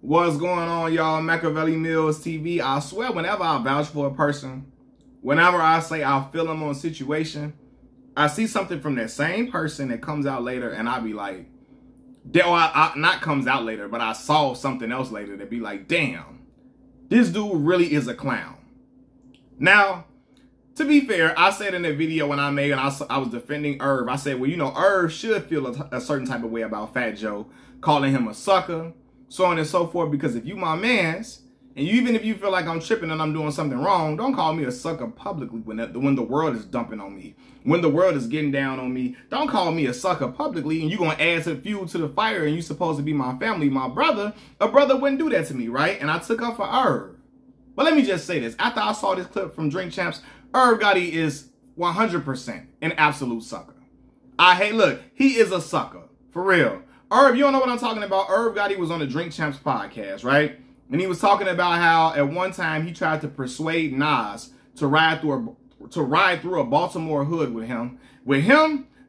What's going on, y'all? Machiavelli Mills TV. I swear, whenever I vouch for a person, whenever I say I feel them on a situation, I see something from that same person that comes out later, and I be like, not comes out later, but I saw something else later that be like, damn, this dude really is a clown. Now, to be fair, I said in the video when I made it, I was defending Irv. I said, well, you know, Irv should feel a certain type of way about Fat Joe, calling him a sucker, so on and so forth, because if you my mans, and even if you feel like I'm tripping and I'm doing something wrong, don't call me a sucker publicly when the world is dumping on me. When the world is getting down on me, don't call me a sucker publicly, and you're going to add to the fuel to the fire, and you supposed to be my family, my brother. A brother wouldn't do that to me, right? And I took up for Irv. But let me just say this. After I saw this clip from Drink Champs, Irv Gotti is 100% an absolute sucker. Look, he is a sucker. For real. Irv, you don't know what I'm talking about. Irv Gotti was on the Drink Champs podcast, right? And he was talking about how at one time he tried to persuade Nas to ride through a Baltimore hood with him.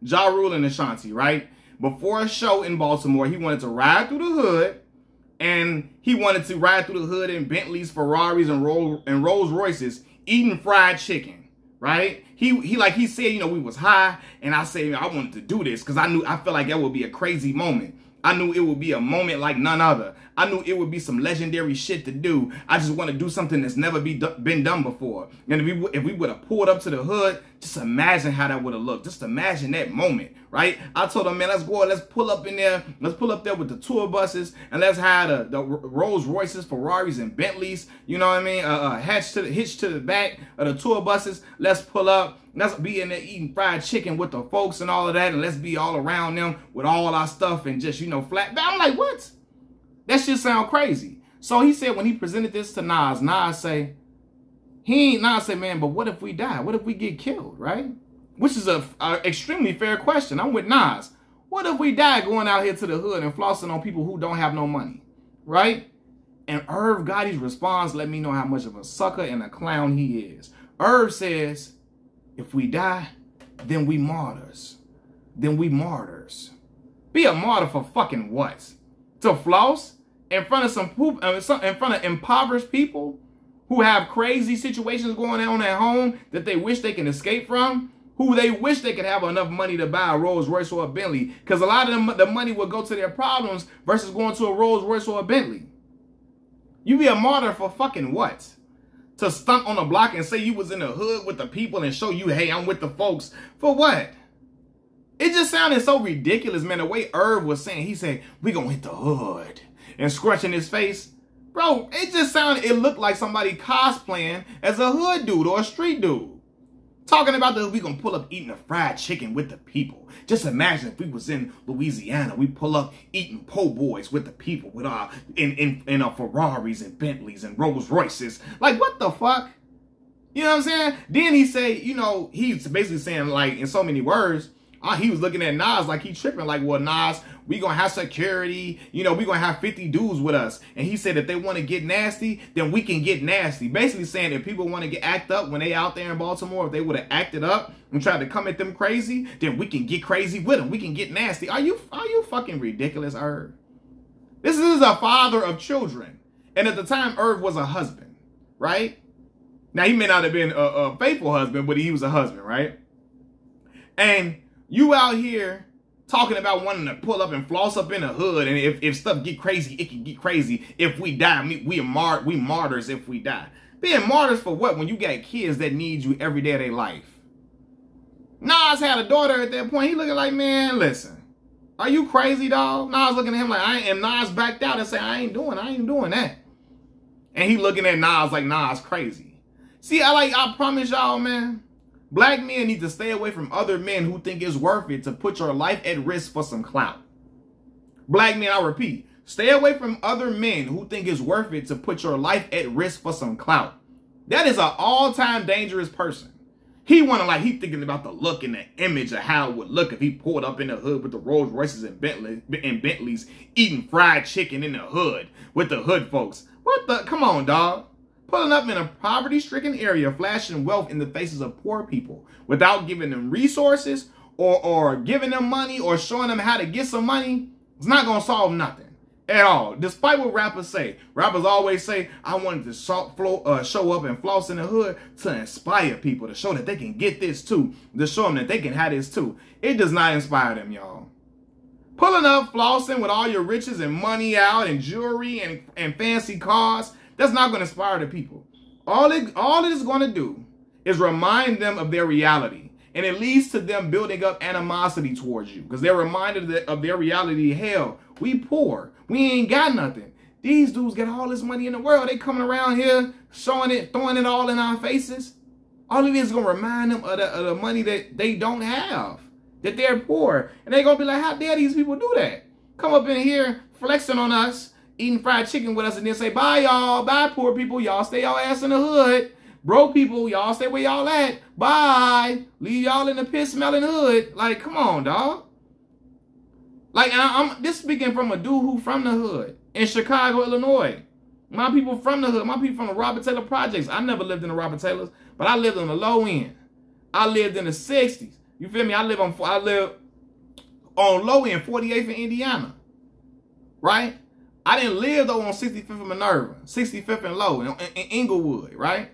Ja Rule and Ashanti, right? Before a show in Baltimore, he wanted to ride through the hood, and he wanted to ride through the hood in Bentleys, Ferraris, and Rolls Royces, eating fried chicken, right? He said, you know, we was high, and I said, I wanted to do this because I felt like that would be a crazy moment. I knew it would be a moment like none other. I knew it would be some legendary shit to do. I just want to do something that's never been done before. And if we would have pulled up to the hood, just imagine how that would have looked. Just imagine that moment, right? I told him, man, let's go. Let's pull up in there. Let's pull up there with the tour buses, and let's have the Rolls Royces, Ferraris, and Bentleys. You know what I mean? Hitch to the back of the tour buses. Let's pull up. Let's be in there eating fried chicken with the folks and all of that, and let's be all around them with all our stuff and just, you know, flat. I'm like, what? That shit sound crazy. So he said when he presented this to Nas, Nas said, man, but what if we die? What if we get killed, right? Which is a extremely fair question. I'm with Nas. What if we die going out here to the hood and flossing on people who don't have no money, right? And Irv Gotti's response let me know how much of a sucker and a clown he is. Irv says, if we die, then we martyrs. Then we martyrs. Be a martyr for fucking what? To floss in front of impoverished people who have crazy situations going on at home that they wish they can escape from, who they wish they could have enough money to buy a Rolls Royce or a Bentley, because a lot of them, the money will go to their problems versus going to a Rolls Royce or a Bentley. You be a martyr for fucking what? To stunt on the block and say you was in the hood with the people and show you, hey, I'm with the folks. For what? It just sounded so ridiculous, man. The way Irv was saying, he said, we gonna hit the hood. And scratching his face. Bro, it looked like somebody cosplaying as a hood dude or a street dude. Talking about we gonna pull up eating a fried chicken with the people. Just imagine if we was in Louisiana, we pull up eating po' boys with the people with in our Ferraris and Bentleys and Rolls Royces. Like, what the fuck? You know what I'm saying? Then he say, you know, he's basically saying, like, in so many words, he was looking at Nas like he tripping, like, well, Nas, we gonna have security, you know, we gonna have 50 dudes with us. And he said if they want to get nasty, then we can get nasty. Basically saying if people want to act up when they out there in Baltimore, if they would have acted up and tried to come at them crazy, then we can get crazy with them. We can get nasty. Are you fucking ridiculous, Irv? This is a father of children. And at the time, Irv was a husband, right? Now, he may not have been a faithful husband, but he was a husband, right? And you out here talking about wanting to pull up and floss up in the hood, and if stuff get crazy, it can get crazy. If we die, we martyrs if we die. Being martyrs for what? When you got kids that need you every day of their life. Nas had a daughter at that point. He looking like, man, listen, are you crazy, dog? Nas looking at him like, Nas backed out and say, I ain't doing that. And he looking at Nas like Nas crazy. See, I promise y'all, man. Black men need to stay away from other men who think it's worth it to put your life at risk for some clout. Black men, I repeat, stay away from other men who think it's worth it to put your life at risk for some clout. That is an all-time dangerous person. He thinking about the look and the image of how it would look if he pulled up in the hood with the Rolls Royces and Bentleys eating fried chicken in the hood with the hood folks. What the? Come on, dog. Pulling up in a poverty-stricken area, flashing wealth in the faces of poor people without giving them resources or giving them money or showing them how to get some money, it's not going to solve nothing. At all. Despite what rappers say. Rappers always say, I wanted to show up and floss in the hood to inspire people, to show that they can get this too, to show them that they can have this too. It does not inspire them, y'all. Pulling up, flossing with all your riches and money out and jewelry and fancy cars, that's not going to inspire the people. All it is going to do is remind them of their reality. And it leads to them building up animosity towards you because they're reminded of their reality. Hell, we poor. We ain't got nothing. These dudes get all this money in the world. They coming around here showing it, throwing it all in our faces. All of this is going to remind them of the money that they don't have, that they're poor. And they're going to be like, how dare these people do that? Come up in here flexing on us, eating fried chicken with us, and then say, bye, y'all. Bye, poor people. Y'all stay y'all ass in the hood. Broke people, y'all stay where y'all at. Bye. Leave y'all in the piss-smelling hood. Like, come on, dog. Like, I'm this speaking from a dude who from the hood in Chicago, Illinois. My people from the hood. My people from the Robert Taylor Projects. I never lived in the Robert Taylors, but I lived on the low end. I lived in the 60s. You feel me? I live on low end, 48th in Indiana. Right? I didn't live, though, on 65th and Minerva, 65th and Low in Inglewood, right?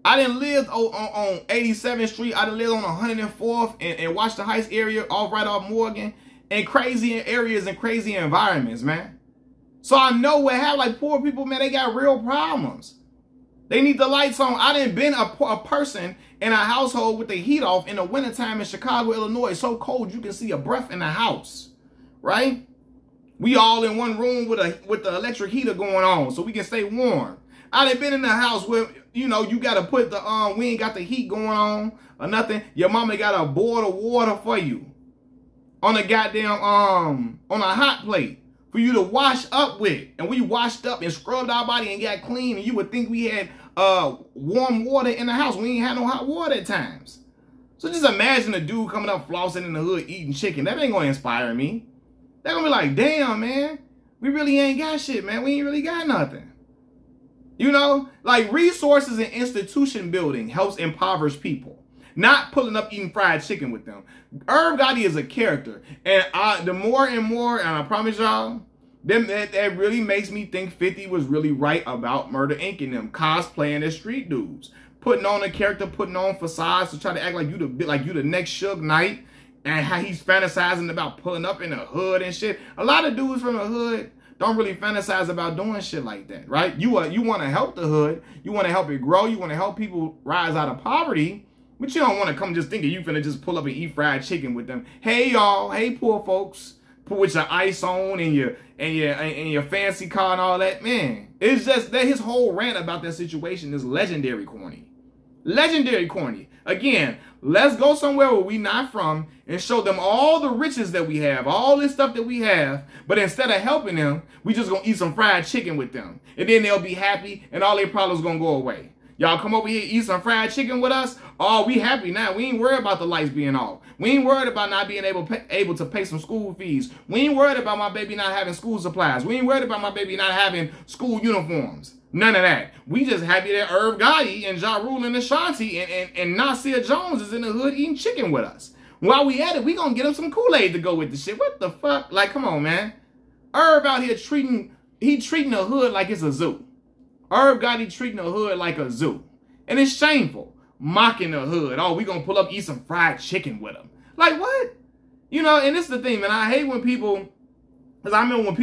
I didn't live on 87th Street. I didn't live on 104th and Washington Heights area, right off Morgan, and crazy areas and crazy environments, man. So I know what happened. Like, poor people, man, they got real problems. They need the lights on. I didn't been a person in a household with the heat off in the wintertime in Chicago, Illinois. It's so cold you can see a breath in the house, right? We all in one room with the electric heater going on so we can stay warm. I done been in the house where, you know, you got to put the, we ain't got the heat going on or nothing. Your mama got a boil of water for you on a goddamn, on a hot plate for you to wash up with. And we washed up and scrubbed our body and got clean. And you would think we had warm water in the house. We ain't had no hot water at times. So just imagine a dude coming up flossing in the hood eating chicken. That ain't going to inspire me. They're going to be like, damn, man, we really ain't got shit, man. We ain't really got nothing. You know, like resources and institution building helps impoverish people, not pulling up eating fried chicken with them. Irv Gotti is a character. And the more and more, and I promise y'all, that really makes me think 50 was really right about Murder Inc. and them cosplaying as street dudes. Putting on a character, putting on facades to try to act like you the next Suge Knight. And how he's fantasizing about pulling up in the hood and shit. A lot of dudes from the hood don't really fantasize about doing shit like that, right? You want to help the hood. You want to help it grow. You want to help people rise out of poverty. But you don't want to come just thinking you finna just pull up and eat fried chicken with them. Hey, y'all. Hey, poor folks. Put with your ice on and your fancy car and all that. Man, it's just that his whole rant about that situation is legendary corny. Legendary corny. Again, let's go somewhere where we not from and show them all the riches that we have, all this stuff that we have. But instead of helping them, we just gonna eat some fried chicken with them. And then they'll be happy and all their problems gonna go away. Y'all come over here, eat some fried chicken with us. Oh, we happy now. We ain't worried about the lights being off. We ain't worried about not being able to pay some school fees. We ain't worried about my baby not having school supplies. We ain't worried about my baby not having school uniforms. None of that. We just happy that Irv Gotti and Ja Rule and Ashanti and Nasir Jones is in the hood eating chicken with us. While we at it, we gonna get him some Kool-Aid to go with the shit. What the fuck? Like, come on, man. Irv out here treating the hood like it's a zoo. Irv Gotti treating the hood like a zoo. And it's shameful. Mocking the hood. Oh, we gonna pull up, eat some fried chicken with them. Like, what? You know, and this is the thing, man. I hate when people, because I remember when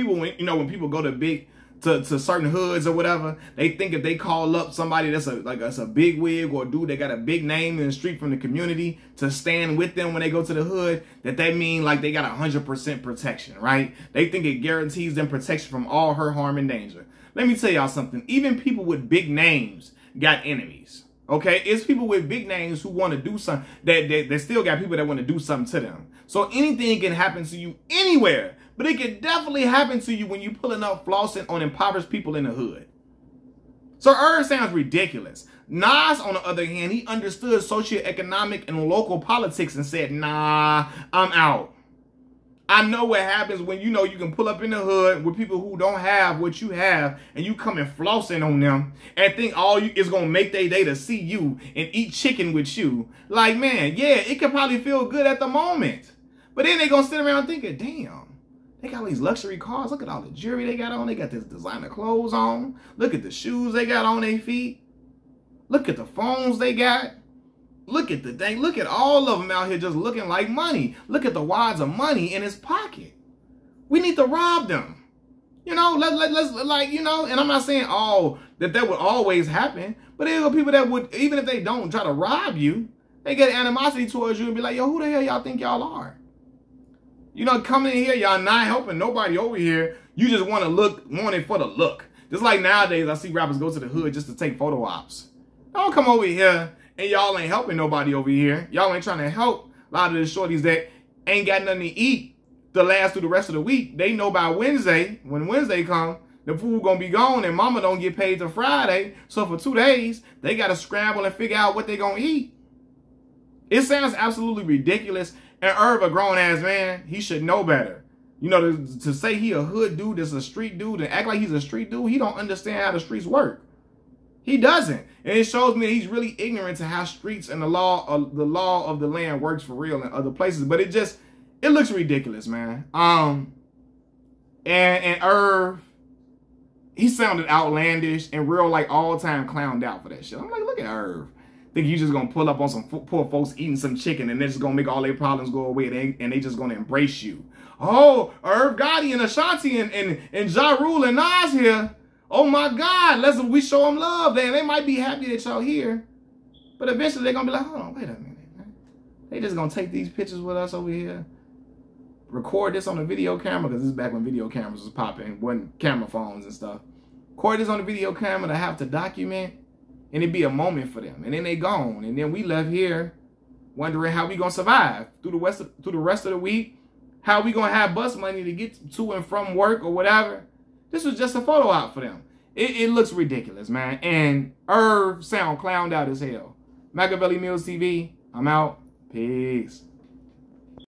people go to certain hoods or whatever, they think if they call up somebody that's a big wig or a dude that got a big name in the street from the community to stand with them when they go to the hood, that mean like they got 100% protection, right? They think it guarantees them protection from all hurt, harm, and danger. Let me tell y'all something. Even people with big names got enemies. Okay, it's people with big names who want to do something, that still got people that want to do something to them. So anything can happen to you anywhere, but it can definitely happen to you when you pulling up flossing on impoverished people in the hood. So Irv sounds ridiculous. Nas, on the other hand, he understood socioeconomic and local politics and said, nah, I'm out. I know what happens when you can pull up in the hood with people who don't have what you have and you come and flossing on them and think all you is going to make their day to see you and eat chicken with you. Like, man, yeah, it could probably feel good at the moment. But then they going to sit around thinking, damn, They got all these luxury cars. Look at all the jewelry they got on. They got this designer clothes on. Look at the shoes they got on their feet. Look at the phones they got. Look at the thing. Look at all of them out here just looking like money. Look at the wads of money in his pocket. We need to rob them. You know, let's like, you know, and I'm not saying that would always happen, but there are people that would, even if they don't try to rob you, they get animosity towards you and be like, yo, who the hell y'all think y'all are? You know, coming in here, y'all not helping nobody over here. You just want it for the look. Just like nowadays, I see rappers go to the hood just to take photo ops. Don't come over here and y'all ain't helping nobody over here. Y'all ain't trying to help a lot of the shorties that ain't got nothing to eat to last through the rest of the week. They know by Wednesday, when Wednesday come, the food gonna be gone and mama don't get paid till Friday. So for 2 days, they gotta scramble and figure out what they gonna eat. It sounds absolutely ridiculous. And Irv, a grown-ass man, he should know better. You know, to say he a hood dude, that's a street dude, and act like he's a street dude, he don't understand how the streets work. He doesn't. And it shows me that he's really ignorant to how streets and the law of the land works for real in other places. But it looks ridiculous, man. And Irv, he sounded outlandish and real, like, all-time clowned out for that shit. I'm like, look at Irv. Think you just gonna pull up on some poor folks eating some chicken and they're just gonna make all their problems go away and they just gonna embrace you. Oh, Irv Gotti and Ashanti and Ja Rule and Nas here. Oh my God, we show them love. They might be happy that y'all here, but eventually they're gonna be like, hold on, wait a minute, man. They just gonna take these pictures with us over here, record this on a video camera, because this is back when video cameras was popping, wasn't camera phones and stuff. Record this on a video camera to have to document. And it'd be a moment for them. And then they gone. And then we left here wondering how we gonna survive through the rest of the week. How we gonna have bus money to get to and from work or whatever. This was just a photo op for them. It looks ridiculous, man. And Irv sound clowned out as hell. Machiavelli Mills TV, I'm out. Peace.